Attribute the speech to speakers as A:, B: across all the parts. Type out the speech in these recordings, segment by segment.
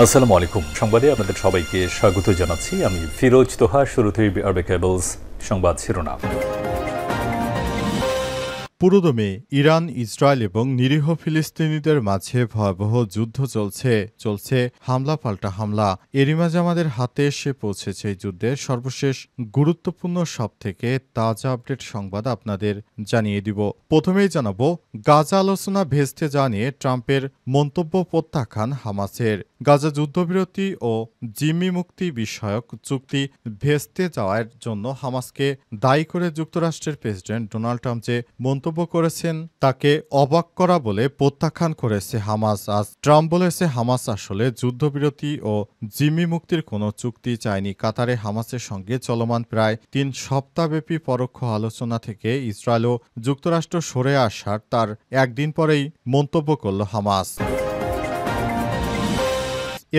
A: আসসালামু আলাইকুম। সংবাদে আপনাদের সবাইকে স্বাগত জানাচ্ছি। আমি ফিরোজ তোহা। শুরুতেই আরবে কেবলস সংবাদ শিরোনাম।
B: পুরোদমে ইরান, ইসরায়েল এবং নিরীহ ফিলিস্তিনিদের মাঝে ভয়াবহ যুদ্ধ চলছে হামলা পাল্টা হামলা। এরই মাঝে আমাদের হাতে এসে পৌঁছেছে এই যুদ্ধের সর্বশেষ গুরুত্বপূর্ণ সবথেকে তাজা আপডেট সংবাদ আপনাদের জানিয়ে দিব। প্রথমেই জানাবো, গাজা আলোচনা ভেস্তে যাওয়া নিয়ে ট্রাম্পের মন্তব্য প্রত্যাখ্যান হামাসের। গাজা যুদ্ধবিরতি ও জিম্মি মুক্তি বিষয়ক চুক্তি ভেস্তে যাওয়ার জন্য হামাসকে দায়ী করে যুক্তরাষ্ট্রের প্রেসিডেন্ট ডোনাল্ড ট্রাম্প যে মন্তব্য করেছেন তাকে অবাক করা বলে প্রত্যাখ্যান করেছে হামাস। আজ ট্রাম্প বলেছে, হামাস আসলে যুদ্ধবিরতি ও জিম্মি মুক্তির কোনো চুক্তি চায়নি। কাতারে হামাসের সঙ্গে চলমান প্রায় ৩ সপ্তাহব্যাপী পরোক্ষ আলোচনা থেকে ইসরায়েল ও যুক্তরাষ্ট্র সরে আসার তার একদিন পরেই মন্তব্য করল হামাস।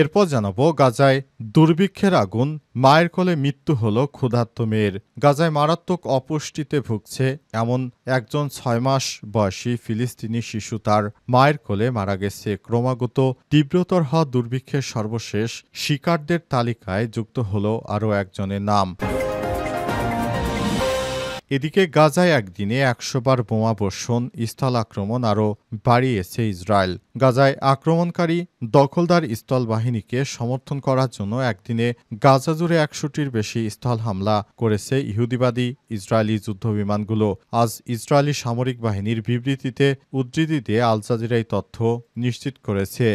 B: এরপর জানাবো, গাজায় দুর্ভিক্ষের আগুন, মায়ের কোলে মৃত্যু হল ক্ষুধার্ত মেয়ের। গাজায় মারাত্মক অপুষ্টিতে ভুগছে এমন একজন ৬ মাস বয়সী ফিলিস্তিনি শিশু তার মায়ের কোলে মারা গেছে। ক্রমাগত তীব্রতর হওয়া দুর্ভিক্ষের সর্বশেষ শিকারদের তালিকায় যুক্ত হল আরও একজনের নাম। এদিকে গাজায় একদিনে ১০০ বার বোমাবর্ষণ, স্থল আক্রমণ আরও বাড়িয়েছে ইসরায়েল। গাজায় আক্রমণকারী দখলদার স্থল বাহিনীকে সমর্থন করার জন্য একদিনে গাজা জুড়ে ১০০টির বেশি স্থল হামলা করেছে ইহুদিবাদী ইসরায়েলি যুদ্ধবিমানগুলো। আজ ইসরায়েলি সামরিক বাহিনীর বিবৃতিতে উদ্ধৃতি দিয়ে আল জাজিরা এই তথ্য নিশ্চিত করেছে।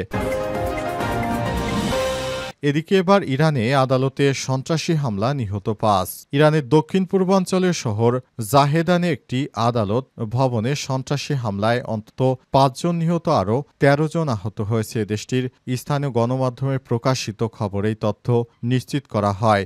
B: এদিকে এবার ইরানে আদালতে সন্ত্রাসী হামলা, নিহত ৫। ইরানের দক্ষিণ পূর্বাঞ্চলের শহর জাহেদানে একটি আদালত ভবনে সন্ত্রাসী হামলায় অন্তত ৫ জন নিহত, আরও ১৩ জন আহত হয়েছে। দেশটির স্থানীয় গণমাধ্যমে প্রকাশিত খবরে এই তথ্য নিশ্চিত করা হয়।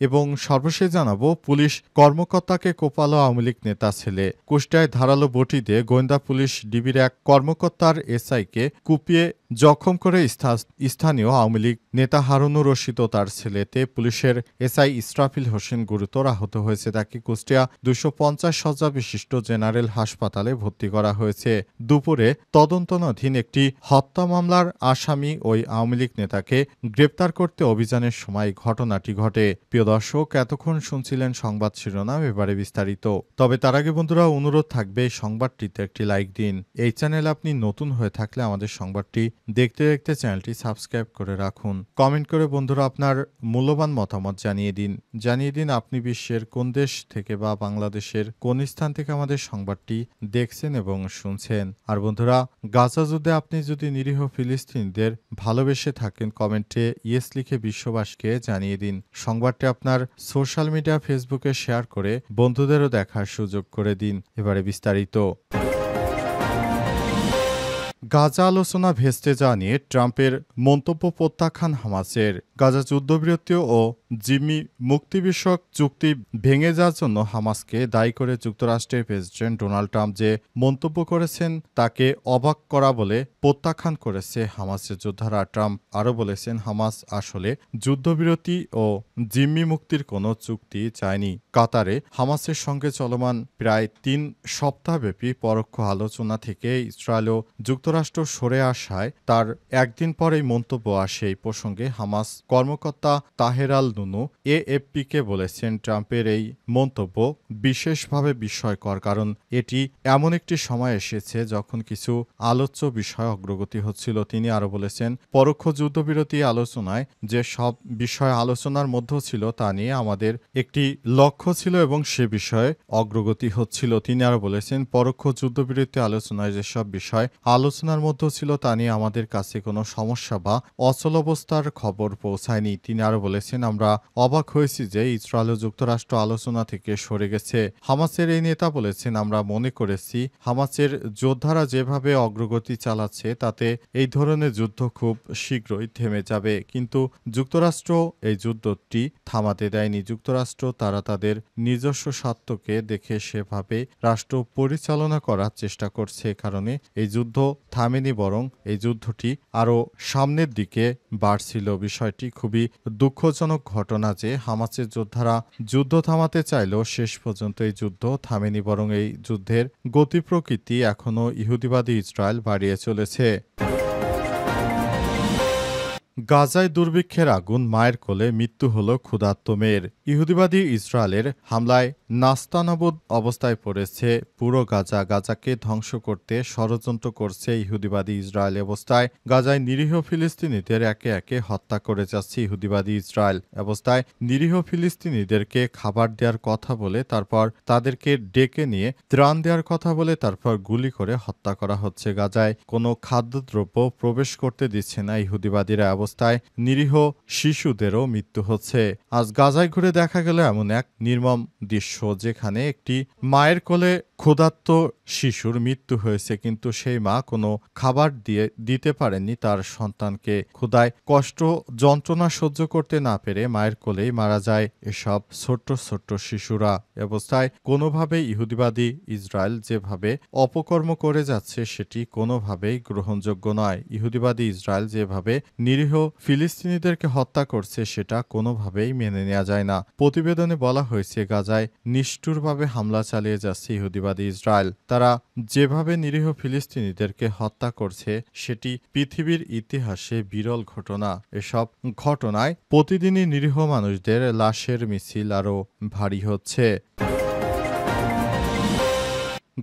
B: এবং সর্বশেষ জানাবো, পুলিশ কর্মকর্তাকে কোপালো আওয়ামী লীগ নেতা ছেলে। কুষ্টিয়ায় ধারালো বটি দিয়ে গোয়েন্দা পুলিশ ডিবির এক কর্মকর্তার এসআইকে কুপিয়ে জখম করে স্থানীয় আওয়ামী লীগ নেতা হারুনুর রশিদ ও তার ছেলেতে পুলিশের এসআই ইসরাফিল হোসেন গুরুতর আহত হয়েছে। তাকে কুষ্টিয়া ২৫০ শয্যা বিশিষ্ট জেনারেল হাসপাতালে ভর্তি করা হয়েছে। দুপুরে তদন্তনাধীন একটি হত্যা মামলার আসামি ওই আওয়ামী লীগ নেতাকে গ্রেপ্তার করতে অভিযানের সময় ঘটনাটি ঘটে। প্রিয় দর্শক, এতক্ষণ শুনছিলেন সংবাদ শিরোনাম, এবারে বিস্তারিত। তবে তার আগে বন্ধুরা, অনুরোধ থাকবে এই সংবাদটিতে একটি লাইক দিন। এই চ্যানেলে আপনি নতুন হয়ে থাকলে আমাদের সংবাদটি দেখতে দেখতে চ্যানেলটি সাবস্ক্রাইব করে রাখুন। কমেন্ট করে বন্ধুরা আপনার মূল্যবান মতামত জানিয়ে দিন আপনি বিশ্বের কোন দেশ থেকে বা বাংলাদেশের কোন স্থান থেকে আমাদের সংবাদটি দেখছেন এবং শুনছেন। আর বন্ধুরা, গাজা যুদ্ধে আপনি যদি নিরীহ ফিলিস্তিনিদের ভালোবেসে থাকেন, কমেন্টে ইয়েস লিখে বিশ্ববাসীকে জানিয়ে দিন। সংবাদটি আপনার সোশ্যাল মিডিয়া ফেসবুকে শেয়ার করে বন্ধুদেরও দেখার সুযোগ করে দিন। এবারে বিস্তারিত। গাজা আলোচনা ভেস্তে যাওয়া নিয়ে ট্রাম্পের মন্তব্য প্রত্যাখ্যান হামাসের। গাজা যুদ্ধবিরতি ও জিম্মি মুক্তি বিষয়ক চুক্তি ভেঙে যাওয়ার জন্য হামাসকে দায়ী করে যুক্তরাষ্ট্রের প্রেসিডেন্ট ডোনাল্ড ট্রাম্প যে মন্তব্য করেছেন তাকে অবাক করা বলে প্রত্যাখ্যান করেছে হামাসের যোদ্ধারা। ট্রাম্প আরও বলেছেন, হামাস আসলে যুদ্ধবিরতি ও জিম্মি মুক্তির কোনো চুক্তি চায়নি। কাতারে হামাসের সঙ্গে চলমান প্রায় ৩ সপ্তাহব্যাপী পরোক্ষ আলোচনা থেকে ইসরায়েল ও যুক্তরাষ্ট্র সরে আসায় তার একদিন পরেই মন্তব্য আসে। এই প্রসঙ্গে হামাস কর্মকর্তা তাহের আল নুনু এএফপিকে বলেছেন, ট্রাম্পের এই মন্তব্য বিশেষভাবে বিস্ময়কর, কারণ এটি এমন একটি সময় এসেছে যখন কিছু আলোচ্য বিষয় অগ্রগতি হচ্ছিল। তিনি আরও বলেছেন, পরোক্ষ যুদ্ধবিরতি আলোচনায় যে সব বিষয় আলোচনার মধ্যে ছিল তা নিয়ে আমাদের একটি লক্ষ্য ছিল এবং সে বিষয়ে অগ্রগতি হচ্ছিল। তিনি আরও বলেছেন, পরোক্ষ যুদ্ধবিরতি আলোচনায় যেসব বিষয় আলোচনার মধ্যে ছিল তা নিয়ে আমাদের কাছে কোনো সমস্যা বা অচল অবস্থার খবর পৌঁছায়নি। তিনি আরও বলেছেন, আমরা অবাক হয়েছি যে ইসরায়েল ও যুক্তরাষ্ট্র আলোচনা থেকে সরে গেছে। হামাসের এই নেতা বলেছেন, আমরা মনে করেছি হামাসের যোদ্ধারা যেভাবে অগ্রগতি চালাচ্ছে তাতে এই ধরনের যুদ্ধ খুব শীঘ্রই থেমে যাবে, কিন্তু যুক্তরাষ্ট্র এই যুদ্ধটি থামাতে দেয়নি। যুক্তরাষ্ট্র তারা তাদের নিজস্ব স্বার্থকে দেখে সেভাবে রাষ্ট্র পরিচালনা করার চেষ্টা করছে, কারণে এই যুদ্ধ থামেনি, বরং এই যুদ্ধটি আরও সামনের দিকে বাড়ছিল। বিষয়টি খুবই দুঃখজনক ঘটনা যে হামাসের যোদ্ধারা যুদ্ধ থামাতে চাইলেও শেষ পর্যন্ত এই যুদ্ধ থামেনি, বরং এই যুদ্ধের গতি প্রকৃতি এখনও ইহুদিবাদী ইসরায়েল বাড়িয়ে চলেছে। গাজায় দুর্ভিক্ষের আগুন, মায়ের কোলে মৃত্যু হলো ক্ষুধার্ত মেয়ের। ইহুদিবাদী ইসরায়েলের হামলায় নাস্তানাবুদ অবস্থায় পড়েছে পুরো গাজা। গাজাকে ধ্বংস করতে ষড়যন্ত্র করছে ইহুদিবাদী ইসরায়েল। অবস্থায় গাজায় নিরীহ ফিলিস্তিনিদের একে একে হত্যা করে যাচ্ছে ইহুদিবাদী ইসরায়েল। অবস্থায় নিরীহ ফিলিস্তিনিদেরকে খাবার দেওয়ার কথা বলে, তারপর তাদেরকে ডেকে নিয়ে ত্রাণ দেওয়ার কথা বলে, তারপর গুলি করে হত্যা করা হচ্ছে। গাজায় কোনো খাদ্যদ্রব্য প্রবেশ করতে দিচ্ছে না ইহুদিবাদীরা। অবস্থায় নিরীহ শিশুদেরও মৃত্যু হচ্ছে। আজ গাজায় ঘুরে দেখা গেল এমন এক নির্মম দৃশ্য, যেখানে একটি মায়ের কোলে ক্ষুধার্ত শিশুর মৃত্যু হয়েছে, কিন্তু সেই মা কোনো খাবার দিতে পারেননি তার সন্তানকে। ক্ষুধায় কষ্ট যন্ত্রণা সহ্য করতে না পেরে মায়ের কোলেই মারা যায় এসব ছোট্ট ছোট্ট শিশুরা। অবস্থায় কোনোভাবেই ইহুদিবাদী ইসরায়েল যেভাবে অপকর্ম করে যাচ্ছে সেটি কোনোভাবেই গ্রহণযোগ্য নয়। ইহুদিবাদী ইসরায়েল যেভাবে নিরীহ ফিলিস্তিনিদেরকে হত্যা করছে সেটা কোনোভাবেই মেনে নেওয়া যায় না। প্রতিবেদনে বলা হয়েছে, গাজায় নিষ্ঠুরভাবে হামলা চালিয়ে যাচ্ছে ইহুদিবাদী ইসরায়েল। তারা যেভাবে নিরীহ ফিলিস্তিনিদেরকে হত্যা করছে সেটি পৃথিবীর ইতিহাসে বিরল ঘটনা। এসব ঘটনায় প্রতিদিনই নিরীহ মানুষদের লাশের মিছিল আরও ভারী হচ্ছে।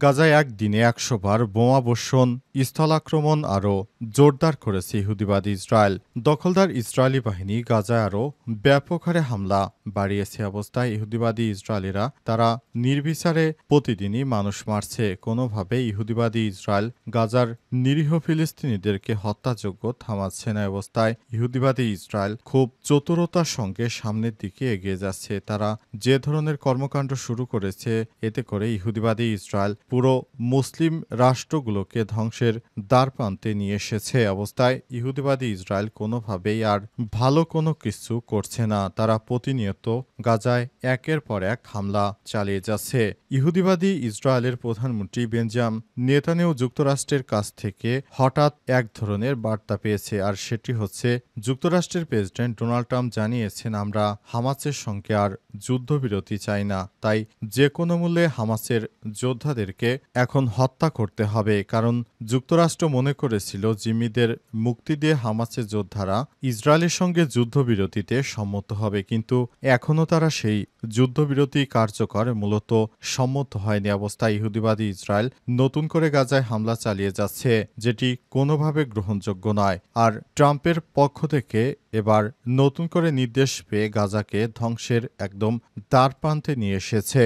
B: গাজায় একদিনে ১০০ বার বোমাবর্ষণ, স্থলাক্রমণ আরও জোরদার করেছে ইহুদিবাদী ইসরায়েল। দখলদার ইসরায়েলি বাহিনী গাজায় আরও ব্যাপক হারে হামলা বাড়িয়েছে। অবস্থায় ইহুদিবাদী ইসরায়েলিরা তারা নির্বিচারে প্রতিদিনই মানুষ মারছে। কোনোভাবে ইহুদিবাদী ইসরায়েল গাজার নিরীহ ফিলিস্তিনিদেরকে হত্যাযোগ্য থামাচ্ছে না। অবস্থায় ইহুদিবাদী ইসরায়েল খুব চতুরতার সঙ্গে সামনের দিকে এগিয়ে যাচ্ছে। তারা যে ধরনের কর্মকাণ্ড শুরু করেছে, এতে করে ইহুদিবাদী ইসরায়েল পুরো মুসলিম রাষ্ট্রগুলোকে ধ্বংসের দ্বারপ্রান্তে নিয়ে এসেছে। অবস্থায় ইহুদিবাদী ইসরায়েল কোনোভাবেই আর ভালো কোনো কিছু করছে না। তারা প্রতিনিয়ত গাজায় একের পর এক হামলা চালিয়ে যাচ্ছে। ইহুদিবাদী ইসরায়েলের প্রধানমন্ত্রী বেঞ্জামিন নেতানিয়াহু যুক্তরাষ্ট্রের কাছ থেকে হঠাৎ এক ধরনের বার্তা পেয়েছে, আর সেটি হচ্ছে যুক্তরাষ্ট্রের প্রেসিডেন্ট ডোনাল্ড ট্রাম্প জানিয়েছেন, আমরা হামাসের সঙ্গে আর যুদ্ধবিরতি চাই না, তাই যে কোনো মূল্যে হামাসের যোদ্ধাদেরকে এখন হত্যা করতে হবে। কারণ যুক্তরাষ্ট্র মনে করেছিল জিম্মিদের মুক্তি দিয়ে হামাসের যোদ্ধারা ইসরায়েলের সঙ্গে যুদ্ধবিরতিতে সম্মত হবে, কিন্তু এখনও তারা সেই যুদ্ধবিরতি কার্যকর মূলত সম্মত হয়নি। অবস্থায় ইহুদিবাদী ইসরায়েল নতুন করে গাজায় হামলা চালিয়ে যাচ্ছে, যেটি কোনোভাবে গ্রহণযোগ্য নয়। আর ট্রাম্পের পক্ষ থেকে এবার নতুন করে নির্দেশ পেয়ে গাজাকে ধ্বংসের একদম দ্বারপ্রান্তে নিয়ে এসেছে।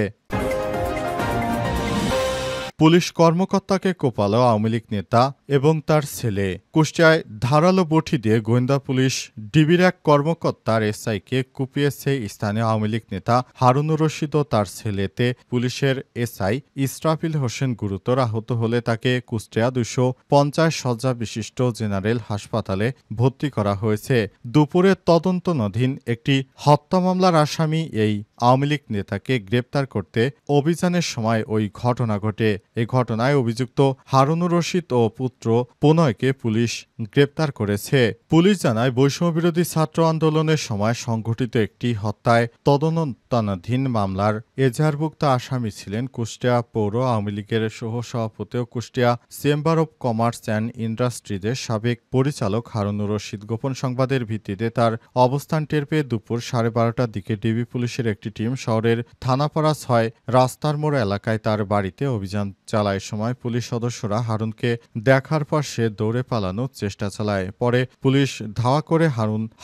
B: পুলিশ কর্মকর্তাকে কোপালো আওয়ামী লীগ নেতা এবং তার ছেলে। কুষ্টিয়ায় ধারালো বঁটি দিয়ে গোয়েন্দা পুলিশ ডিবির এক কর্মকর্তার এসআইকে কুপিয়েছে স্থানীয় আওয়ামী লীগ নেতা হারুনুর রশিদ ও তার ছেলেতে। পুলিশের এসআই ইসরাফিল হোসেন গুরুতর আহত হলে তাকে কুষ্টিয়া ২৫০ শয্যা বিশিষ্ট জেনারেল হাসপাতালে ভর্তি করা হয়েছে। দুপুরে তদন্তনাধীন একটি হত্যা মামলার আসামি এই আওয়ামী লীগ নেতাকে গ্রেপ্তার করতে অভিযানের সময় ওই ঘটনা ঘটে। এই ঘটনায় অভিযুক্ত হারুনুর রশিদ ও পুত্র প্রণয়কে পুলিশ গ্রেপ্তার করেছে। পুলিশ জানায়, বৈষম্যবিরোধী ছাত্র আন্দোলনের সময় সংঘটিত একটি হত্যায় তদন্তাধীন মামলার এজাহারভুক্ত আসামি ছিলেন কুষ্টিয়া পৌর আওয়ামী লীগের সহসভাপতি ও Kushtia chamber of commerce and ইন্ডাস্ট্রিজের সাবেক পরিচালক হারুনুর রশিদ। গোপন সংবাদের ভিত্তিতে তার অবস্থান টের পেয়ে দুপুর 12:30টার দিকে ডিবি পুলিশের একটি টিম শহরের থানাপাড়া ৬ রাস্তার মোড় এলাকায় তার বাড়িতে অভিযান চালায়। সময় পুলিশ সদস্যরা হারুনকে দেখার পর সে দৌড়ে পালানোর চেষ্টা চালায়। পরে পুলিশ ধাওয়া করে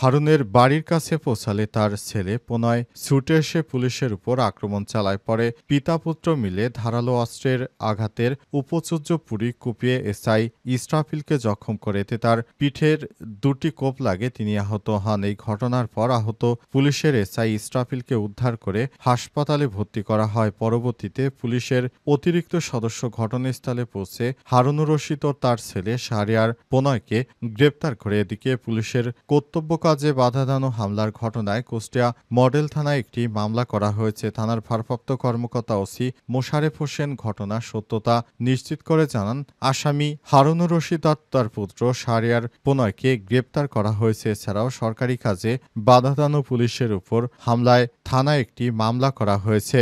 B: হারুনের বাড়ির কাছে পৌঁছালে তার ছেলে প্রণয় ছুটে এসে পুলিশের উপর আক্রমণ চালায়। পরে পিতা পুত্র মিলে ধারালো অস্ত্রের আঘাতের উপচর্য পুরি কুপিয়ে এসআই ইসরাফিলকে জখম করে। এতে তার পিঠের 2টি কোপ লাগে, তিনি আহত হন। এই ঘটনার পর আহত পুলিশের এসআই ইসরাফিলকে উদ্ধার করে হাসপাতালে ভর্তি করা হয়। পরবর্তীতে পুলিশের অতিরিক্ত সদস্য ঘটনাস্থলে পৌঁছে হারুনুর রশিদ ও তার ছেলে শাহরিয়ার প্রণয়কে গ্রেপ্তার করে। এদিকে পুলিশের কর্তব্য কাজে বাধা দানো হামলার ঘটনায় কুষ্টিয়া মডেল থানায় একটি মামলা করা হয়েছে। থানার ভারপ্রাপ্ত কর্মকর্তা ওসি মোশারেফ হোসেন ঘটনার সত্যতা নিশ্চিত করে জানান, আসামি হারুনুর রশিদ আর তার পুত্র শাহরিয়ার প্রণয়কে গ্রেপ্তার করা হয়েছে। এছাড়াও সরকারি কাজে বাধা দানো পুলিশের উপর হামলায় থানায় একটি মামলা করা হয়েছে।